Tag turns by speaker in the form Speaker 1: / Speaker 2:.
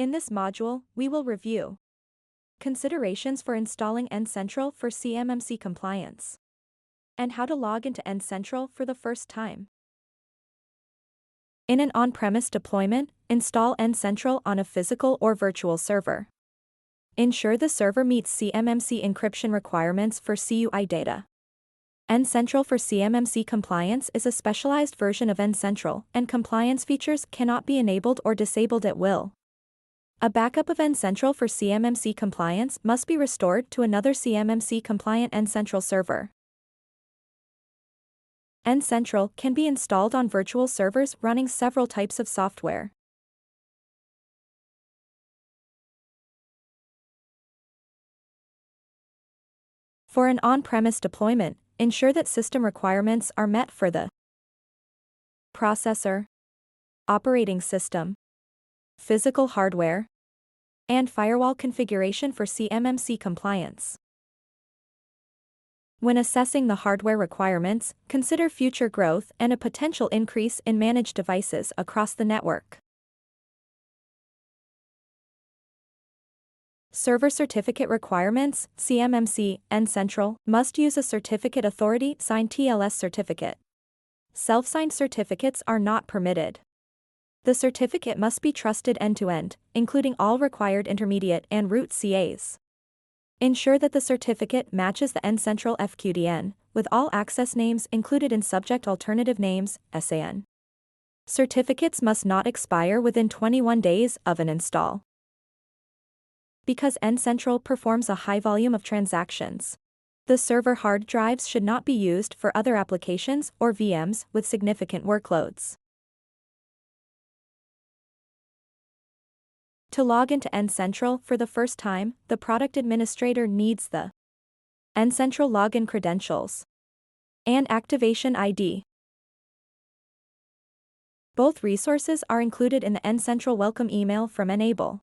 Speaker 1: In this module, we will review considerations for installing N-Central for CMMC compliance and how to log into N-Central for the first time. In an on-premise deployment, install N-Central on a physical or virtual server. Ensure the server meets CMMC encryption requirements for CUI data. N-Central for CMMC compliance is a specialized version of N-Central, and compliance features cannot be enabled or disabled at will. A backup of N-Central for CMMC compliance must be restored to another CMMC-compliant N-Central server. N-Central can be installed on virtual servers running several types of software. For an on-premise deployment, ensure that system requirements are met for the processor, operating system, physical hardware, and firewall configuration for CMMC compliance. When assessing the hardware requirements, consider future growth and a potential increase in managed devices across the network. Server certificate requirements, CMMC, N-Central, must use a certificate authority signed TLS certificate. Self-signed certificates are not permitted. The certificate must be trusted end-to-end, including all required intermediate and root CAs. Ensure that the certificate matches the N-Central FQDN, with all access names included in subject alternative names, SAN. Certificates must not expire within 21 days of an install. Because N-Central performs a high volume of transactions, the server hard drives should not be used for other applications or VMs with significant workloads. To log into N-Central for the first time, the product administrator needs the N-Central login credentials and activation ID. Both resources are included in the N-Central welcome email from Enable.